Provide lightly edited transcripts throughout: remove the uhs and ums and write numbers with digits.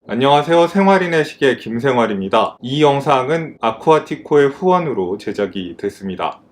안녕하세요. 생활인의 시계 김생활입니다. 이 영상은 아쿠아티코의 후원으로 제작이 됐습니다.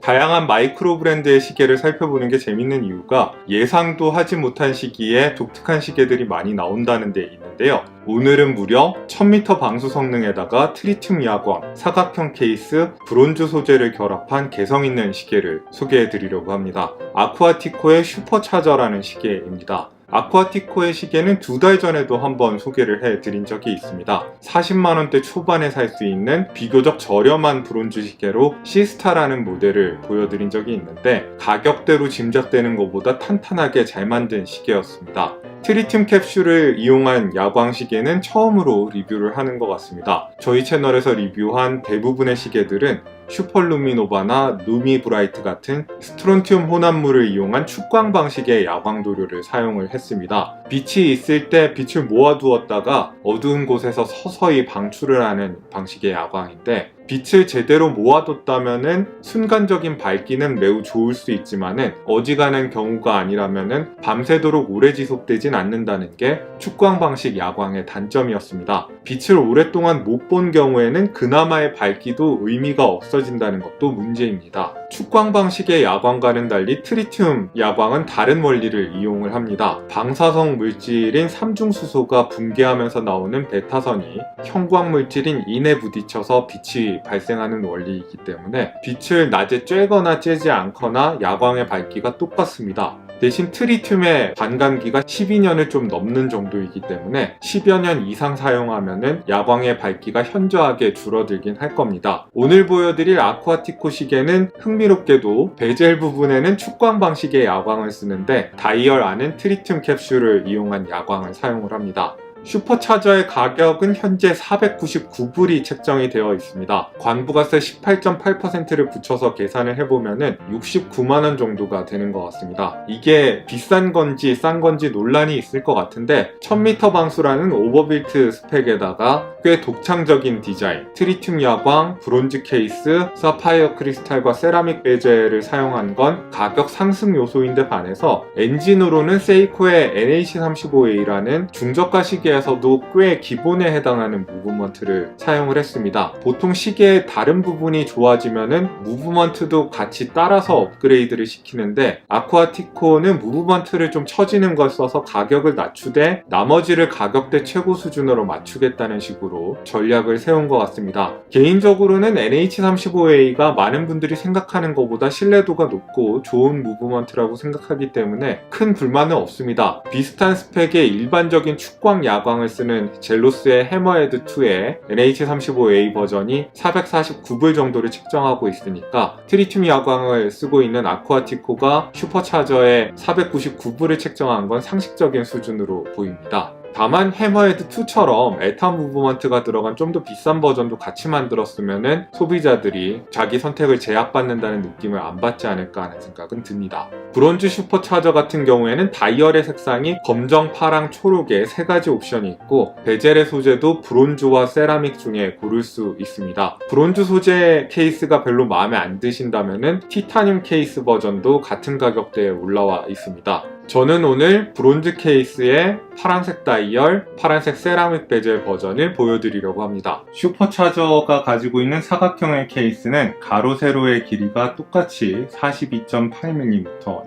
다양한 마이크로 브랜드의 시계를 살펴보는 게 재밌는 이유가 예상도 하지 못한 시기에 독특한 시계들이 많이 나온다는 데 있는데요. 오늘은 무려 1000m 방수 성능에다가 트리튬 야광, 사각형 케이스, 브론즈 소재를 결합한 개성 있는 시계를 소개해 드리려고 합니다. 아쿠아티코의 슈퍼차저라는 시계입니다. 아쿠아티코의 시계는 2달 전에도 한번 소개를 해드린 적이 있습니다. 40만원대 초반에 살 수 있는 비교적 저렴한 브론즈 시계로 시스타라는 모델을 보여드린 적이 있는데 가격대로 짐작되는 것보다 탄탄하게 잘 만든 시계였습니다. 트리튬 캡슐을 이용한 야광 시계는 처음으로 리뷰를 하는 것 같습니다. 저희 채널에서 리뷰한 대부분의 시계들은 슈퍼루미노바나 루미브라이트 같은 스트론튬 혼합물을 이용한 축광 방식의 야광 도료를 사용을 했습니다. 빛이 있을 때 빛을 모아두었다가 어두운 곳에서 서서히 방출을 하는 방식의 야광인데 빛을 제대로 모아뒀다면은 순간적인 밝기는 매우 좋을 수 있지만은 어지간한 경우가 아니라면은 밤새도록 오래 지속되진 않는다는 게 축광 방식 야광의 단점이었습니다. 빛을 오랫동안 못 본 경우에는 그나마의 밝기도 의미가 없어진다는 것도 문제입니다. 축광 방식의 야광과는 달리 트리튬 야광은 다른 원리를 이용을 합니다. 방사성 물질인 삼중수소가 붕괴하면서 나오는 베타선이 형광 물질인 인에 부딪혀서 빛이 발생하는 원리이기 때문에 빛을 낮에 쬐거나 쬐지 않거나 야광의 밝기가 똑같습니다. 대신 트리튬의 반감기가 12년을 좀 넘는 정도이기 때문에 10여 년 이상 사용하면은 야광의 밝기가 현저하게 줄어들긴 할 겁니다. 오늘 보여드릴 아쿠아티코 시계는 흥미롭게도 베젤 부분에는 축광 방식의 야광을 쓰는데 다이얼 안은 트리튬 캡슐을 이용한 야광을 사용을 합니다. 슈퍼차저의 가격은 현재 499불이 책정이 되어 있습니다. 관부가세 18.8%를 붙여서 계산을 해보면 69만원 정도가 되는 것 같습니다. 이게 비싼 건지 싼 건지 논란이 있을 것 같은데 1000m 방수라는 오버빌트 스펙에다가 꽤 독창적인 디자인, 트리튬 야광, 브론즈 케이스, 사파이어 크리스탈과 세라믹 베젤을 사용한 건 가격 상승 요소인데 반해서 엔진으로는 세이코의 NH35A라는 중저가 시계에서도 꽤 기본에 해당하는 무브먼트를 사용을 했습니다. 보통 시계의 다른 부분이 좋아지면은 무브먼트도 같이 따라서 업그레이드를 시키는데 아쿠아티코는 무브먼트를 좀 처지는 걸 써서 가격을 낮추되 나머지를 가격대 최고 수준으로 맞추겠다는 식으로 전략을 세운 것 같습니다. 개인적으로는 NH35A가 많은 분들이 생각하는 것보다 신뢰도가 높고 좋은 무브먼트라고 생각하기 때문에 큰 불만은 없습니다. 비슷한 스펙의 일반적인 축광 야광을 쓰는 젤로스의 해머헤드2의 NH35A 버전이 449불 정도를 책정하고 있으니까 트리튬 야광을 쓰고 있는 아쿠아티코가 슈퍼차저의 499불을 책정한 건 상식적인 수준으로 보입니다. 다만 해머헤드2처럼 에타 무브먼트가 들어간 좀 더 비싼 버전도 같이 만들었으면 소비자들이 자기 선택을 제약받는다는 느낌을 안 받지 않을까 하는 생각은 듭니다. 브론즈 슈퍼차저 같은 경우에는 다이얼의 색상이 검정, 파랑, 초록의 3가지 옵션이 있고 베젤의 소재도 브론즈와 세라믹 중에 고를 수 있습니다. 브론즈 소재 케이스가 별로 마음에 안 드신다면 티타늄 케이스 버전도 같은 가격대에 올라와 있습니다. 저는 오늘 브론즈 케이스의 파란색 다이얼, 파란색 세라믹 베젤 버전을 보여드리려고 합니다. 슈퍼차저가 가지고 있는 사각형의 케이스는 가로 세로의 길이가 똑같이 42.8mm입니다.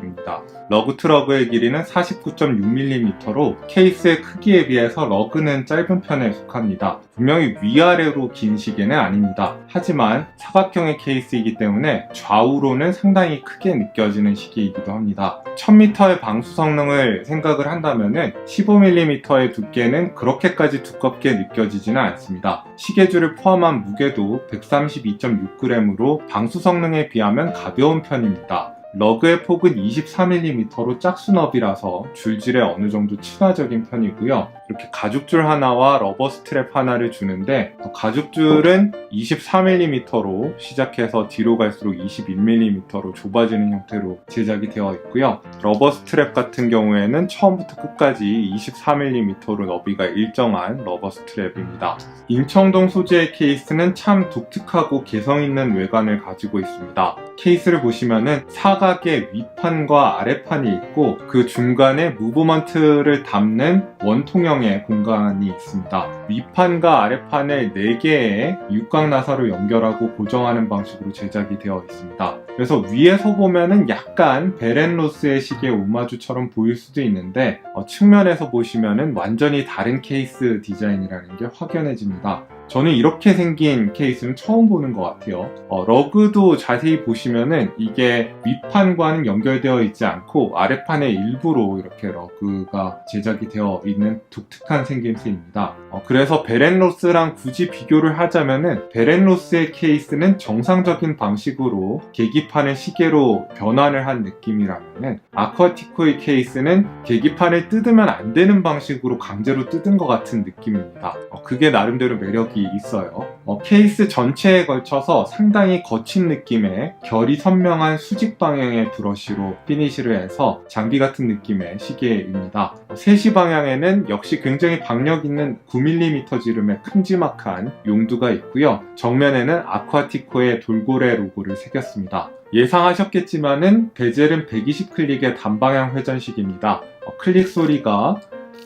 러그 트러그의 길이는 49.6mm로 케이스의 크기에 비해서 러그는 짧은 편에 속합니다. 분명히 위아래로 긴 시계는 아닙니다. 하지만 사각형의 케이스이기 때문에 좌우로는 상당히 크게 느껴지는 시계이기도 합니다. 1000m의 방수 성능을 생각을 한다면 15mm의 두께는 그렇게까지 두껍게 느껴지지는 않습니다. 시계줄을 포함한 무게도 132.6g으로 방수 성능에 비하면 가벼운 편입니다. 러그의 폭은 24mm로 짝수너비라서 줄질에 어느 정도 친화적인 편이고요. 이렇게 가죽줄 하나와 러버 스트랩 하나를 주는데 가죽줄은 23mm로 시작해서 뒤로 갈수록 21mm로 좁아지는 형태로 제작이 되어 있고요. 러버 스트랩 같은 경우에는 처음부터 끝까지 23mm로 너비가 일정한 러버 스트랩입니다. 임청동 소재의 케이스는 참 독특하고 개성 있는 외관을 가지고 있습니다. 케이스를 보시면은 사각의 윗판과 아랫판이 있고 그 중간에 무브먼트를 담는 원통형 6평형의 공간이 있습니다. 윗판과 아랫판을 4개의 육각 나사로 연결하고 고정하는 방식으로 제작이 되어 있습니다. 그래서 위에서 보면은 약간 베렌로스의 시계 오마주처럼 보일 수도 있는데 측면에서 보시면은 완전히 다른 케이스 디자인이라는 게 확연해집니다. 저는 이렇게 생긴 케이스는 처음 보는 것 같아요. 러그도 자세히 보시면은 이게 윗판과는 연결되어 있지 않고 아랫판의 일부로 이렇게 러그가 제작이 되어 있는 독특한 생김새입니다. 그래서 베렌로스랑 굳이 비교를 하자면은 베렌로스의 케이스는 정상적인 방식으로 계기판을 시계로 변환을 한 느낌이라면은 아쿠아티코의 케이스는 계기판을 뜯으면 안 되는 방식으로 강제로 뜯은 것 같은 느낌입니다. 그게 나름대로 매력이 있어요. 케이스 전체에 걸쳐서 상당히 거친 느낌의 결이 선명한 수직 방향의 브러쉬로 피니시를 해서 장비 같은 느낌의 시계입니다. 3시 방향에는 역시 굉장히 박력 있는 9mm 지름의 큼지막한 용두가 있고요. 정면에는 아쿠아티코의 돌고래 로고를 새겼습니다. 예상하셨겠지만은 베젤은 120클릭의 단방향 회전식입니다. 클릭 소리가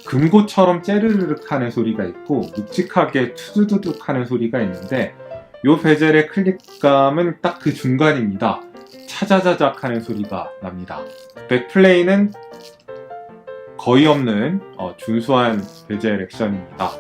금고처럼 째르르륵 하는 소리가 있고 묵직하게 투두두둑 하는 소리가 있는데 이 베젤의 클릭감은 딱 그 중간입니다. 차자자작 하는 소리가 납니다. 백플레이는 거의 없는 준수한 베젤 액션입니다.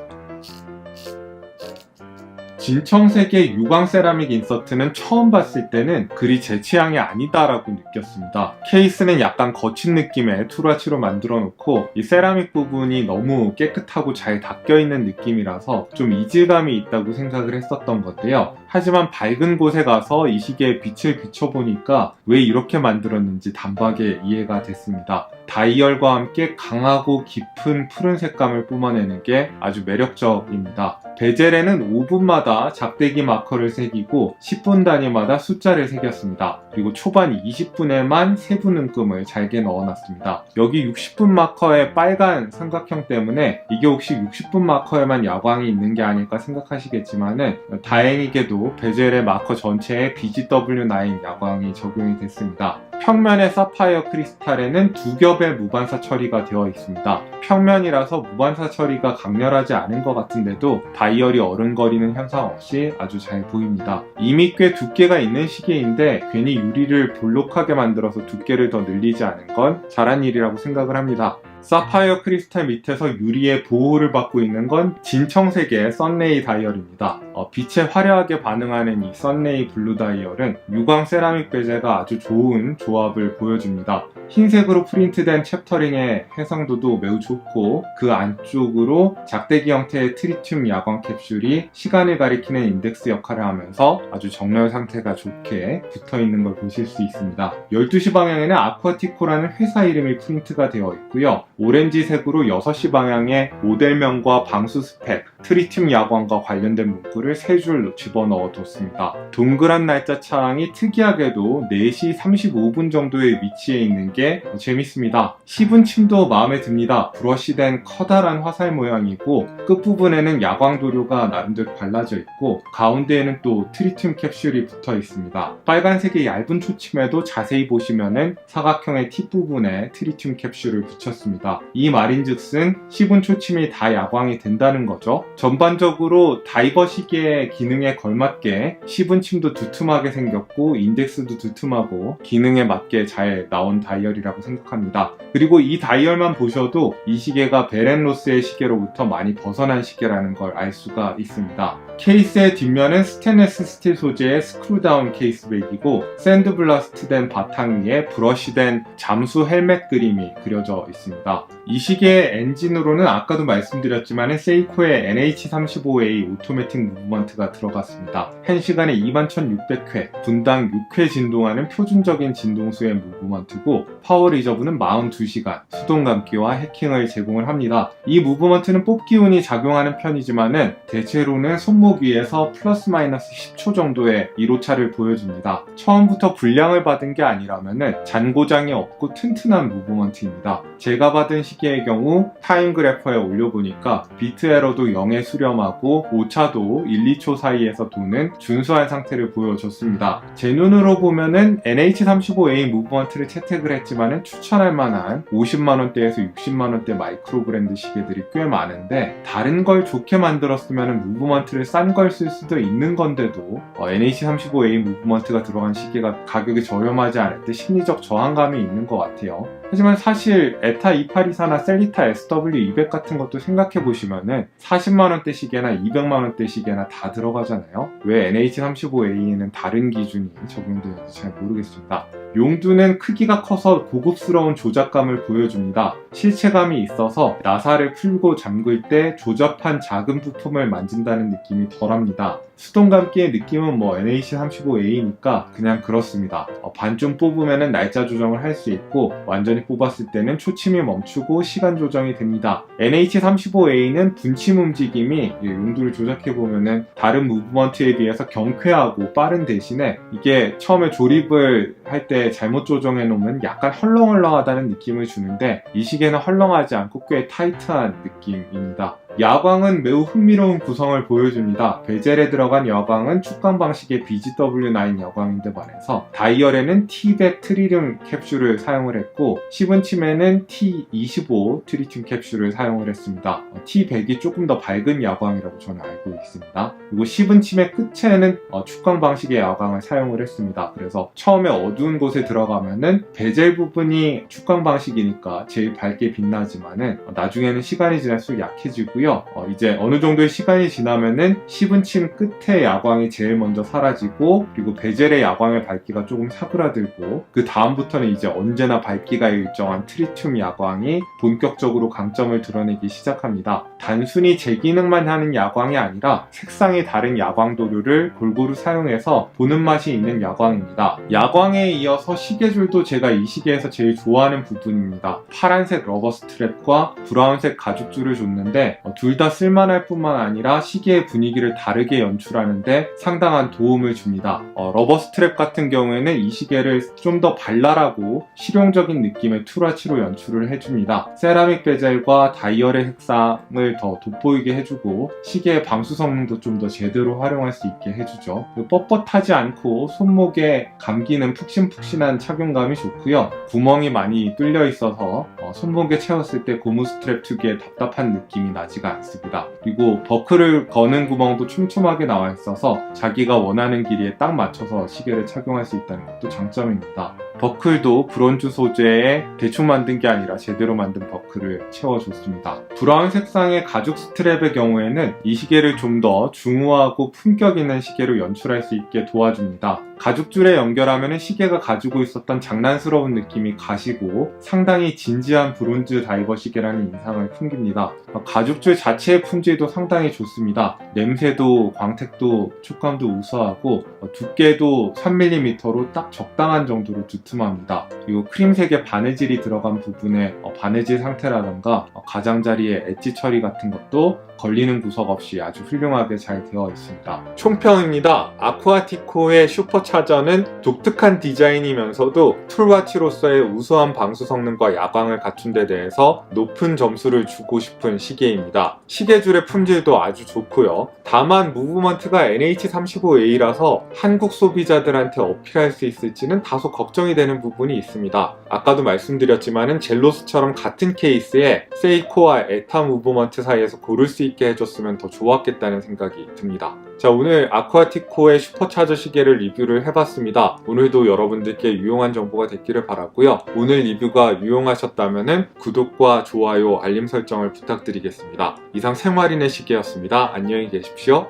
진청색의 유광 세라믹 인서트는 처음 봤을 때는 그리 제 취향이 아니다라고 느꼈습니다. 케이스는 약간 거친 느낌의 투라치로 만들어 놓고 이 세라믹 부분이 너무 깨끗하고 잘 닦여 있는 느낌이라서 좀 이질감이 있다고 생각을 했었던 건데요. 하지만 밝은 곳에 가서 이 시계에 빛을 비춰보니까 왜 이렇게 만들었는지 단박에 이해가 됐습니다. 다이얼과 함께 강하고 깊은 푸른 색감을 뿜어내는 게 아주 매력적입니다. 베젤에는 5분마다 작대기 마커를 새기고 10분 단위마다 숫자를 새겼습니다. 그리고 초반 20분에만 세부 눈금을 잘게 넣어놨습니다. 여기 60분 마커의 빨간 삼각형 때문에 이게 혹시 60분 마커에만 야광이 있는 게 아닐까 생각하시겠지만은 다행히게도 베젤의 마커 전체에 BGW9 야광이 적용이 됐습니다. 평면의 사파이어 크리스탈에는 2겹의 무반사 처리가 되어 있습니다. 평면이라서 무반사 처리가 강렬하지 않은 것 같은데도 다이얼이 어른거리는 현상 없이 아주 잘 보입니다. 이미 꽤 두께가 있는 시계인데 괜히 유리를 볼록하게 만들어서 두께를 더 늘리지 않은 건 잘한 일이라고 생각을 합니다. 사파이어 크리스탈 밑에서 유리의 보호를 받고 있는 건 진청색의 썬레이 다이얼입니다. 빛에 화려하게 반응하는 이 썬레이 블루 다이얼은 유광 세라믹 베젤과 아주 좋은 조합을 보여줍니다. 흰색으로 프린트된 챕터링의 해상도도 매우 좋고 그 안쪽으로 작대기 형태의 트리튬 야광 캡슐이 시간을 가리키는 인덱스 역할을 하면서 아주 정렬 상태가 좋게 붙어있는 걸 보실 수 있습니다. 12시 방향에는 아쿠아티코라는 회사 이름이 프린트가 되어 있고요. 오렌지색으로 6시 방향에 모델명과 방수 스펙, 트리튬 야광과 관련된 문구를 3줄 집어넣어 뒀습니다. 동그란 날짜 차항이 특이하게도 4시 35분 정도의 위치에 있는 게 재밌습니다. 시분침도 마음에 듭니다. 브러쉬된 커다란 화살 모양이고 끝부분에는 야광 도료가 나름대로 발라져 있고 가운데에는 또 트리튬 캡슐이 붙어 있습니다. 빨간색의 얇은 초침에도 자세히 보시면은 사각형의 팁 부분에 트리튬 캡슐을 붙였습니다. 이 말인즉슨 시분 초침이 다 야광이 된다는 거죠. 전반적으로 다이버 시계의 기능에 걸맞게 시분침도 두툼하게 생겼고 인덱스도 두툼하고 기능에 맞게 잘 나온 다이얼이라고 생각합니다. 그리고 이 다이얼만 보셔도 이 시계가 베렌로스의 시계로부터 많이 벗어난 시계라는 걸 알 수가 있습니다. 케이스의 뒷면은 스테인리스 스틸 소재의 스크루다운 케이스백이고 샌드블라스트된 바탕 위에 브러쉬된 잠수 헬멧 그림이 그려져 있습니다. 이 시계의 엔진으로는 아까도 말씀드렸지만 세이코의 NH35A 오토매틱 무브먼트가 들어갔습니다. 1시간에 21,600회, 분당 6회 진동하는 표준적인 진동수의 무브먼트고 파워 리저브는 42시간, 수동 감기와 해킹을 제공을 합니다. 이 무브먼트는 뽑기 운이 작용하는 편이지만은 대체로는 손목 손목 위에서 플러스 마이너스 10초 정도의 이로차를 보여줍니다. 처음부터 불량을 받은 게 아니라면은 잔고장이 없고 튼튼한 무브먼트입니다. 제가 받은 시계의 경우 타임 그래퍼에 올려보니까 비트 에러도 0에 수렴하고 오차도 1, 2초 사이에서 도는 준수한 상태를 보여줬습니다. 제 눈으로 보면은 NH35A 무브먼트를 채택을 했지만은 추천할 만한 50만원대에서 60만원대 마이크로 브랜드 시계들이 꽤 많은데 다른 걸 좋게 만들었으면 무브먼트를 싼 걸 쓸 수도 있는 건데도 NH35A 무브먼트가 들어간 시계가 가격이 저렴하지 않을 때 심리적 저항감이 있는 것 같아요. 하지만 사실 에타 2824나 셀리타 SW200 같은 것도 생각해보시면은 40만원대 시계나 200만원대 시계나 다 들어가잖아요. 왜 NH35A에는 다른 기준이 적용되는지 잘 모르겠습니다. 용두는 크기가 커서 고급스러운 조작감을 보여줍니다. 실체감이 있어서 나사를 풀고 잠글 때 조잡한 작은 부품을 만진다는 느낌이 덜합니다. 수동감기의 느낌은 NH35A니까 그냥 그렇습니다. 반쯤 뽑으면 날짜 조정을 할 수 있고 완전히 뽑았을 때는 초침이 멈추고 시간 조정이 됩니다. NH35A는 분침 움직임이 용두를 조작해보면 다른 무브먼트에 비해서 경쾌하고 빠른 대신에 이게 처음에 조립을 할 때 잘못 조정해 놓으면 약간 헐렁헐렁하다는 느낌을 주는데 이 시계는 헐렁하지 않고 꽤 타이트한 느낌입니다. 야광은 매우 흥미로운 구성을 보여줍니다. 베젤에 들어간 야광은 축광 방식의 BGW9 야광인데 반해서 다이얼에는 T100 트리튬 캡슐을 사용을 했고 10인침에는 T25 트리튬 캡슐을 사용을 했습니다. T100이 조금 더 밝은 야광이라고 저는 알고 있습니다. 그리고 10인침의 끝에는 축광 방식의 야광을 사용을 했습니다. 그래서 처음에 어두운 곳에 들어가면은 베젤 부분이 축광 방식이니까 제일 밝게 빛나지만은 나중에는 시간이 지날수록 약해지고요. 이제 어느 정도의 시간이 지나면은 10인침 끝에 야광이 제일 먼저 사라지고 그리고 베젤의 야광의 밝기가 조금 사그라들고 그 다음부터는 이제 언제나 밝기가 일정한 트리튬 야광이 본격적으로 강점을 드러내기 시작합니다. 단순히 제 기능만 하는 야광이 아니라 색상이 다른 야광 도료를 골고루 사용해서 보는 맛이 있는 야광입니다. 야광에 이어서 시계줄도 제가 이 시계에서 제일 좋아하는 부분입니다. 파란색 러버 스트랩과 브라운색 가죽줄을 줬는데 둘 다 쓸만할 뿐만 아니라 시계의 분위기를 다르게 연출하는데 상당한 도움을 줍니다. 러버 스트랩 같은 경우에는 이 시계를 좀 더 발랄하고 실용적인 느낌의 투라치로 연출을 해줍니다. 세라믹 베젤과 다이얼의 색상을 더 돋보이게 해주고 시계의 방수 성능도 좀 더 제대로 활용할 수 있게 해주죠. 뻣뻣하지 않고 손목에 감기는 푹신푹신한 착용감이 좋고요. 구멍이 많이 뚫려 있어서 손목에 채웠을 때 고무 스트랩 특유의 답답한 느낌이 나지가 않습니다. 그리고 버클을 거는 구멍도 촘촘하게 나와 있어서 자기가 원하는 길이에 딱 맞춰서 시계를 착용할 수 있다는 것도 장점입니다. 버클도 브론즈 소재에 대충 만든 게 아니라 제대로 만든 버클을 채워줬습니다. 브라운 색상의 가죽 스트랩의 경우에는 이 시계를 좀 더 중후하고 품격 있는 시계로 연출할 수 있게 도와줍니다. 가죽줄에 연결하면 시계가 가지고 있었던 장난스러운 느낌이 가시고 상당히 진지한 브론즈 다이버 시계라는 인상을 풍깁니다. 가죽줄 자체의 품질도 상당히 좋습니다. 냄새도 광택도 촉감도 우수하고 두께도 3mm로 딱 적당한 정도로 두툼합니다. 그리고 크림색의 바느질이 들어간 부분의 바느질 상태라던가 가장자리의 엣지 처리 같은 것도 걸리는 구석 없이 아주 훌륭하게 잘 되어 있습니다. 총평입니다. 아쿠아티코의 슈퍼차저는 독특한 디자인이면서도 툴와치로서의 우수한 방수 성능과 야광을 갖춘 데 대해서 높은 점수를 주고 싶은 시계입니다. 시계줄의 품질도 아주 좋고요. 다만 무브먼트가 NH35A라서 한국 소비자들한테 어필할 수 있을지는 다소 걱정이 되는 부분이 있습니다. 아까도 말씀드렸지만 젤로스처럼 같은 케이스에 세이코와 에타 무브먼트 사이에서 고를 수 있게 해줬으면 더 좋았겠다는 생각이 듭니다. 자, 오늘 아쿠아티코의 슈퍼차저 시계를 리뷰를 해봤습니다. 오늘도 여러분들께 유용한 정보가 됐기를 바라고요. 오늘 리뷰가 유용하셨다면 구독과 좋아요, 알림 설정을 부탁드리겠습니다. 이상 생활인의 시계였습니다. 안녕히 계십시오.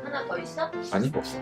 하나 더 있어? 아니, 없어.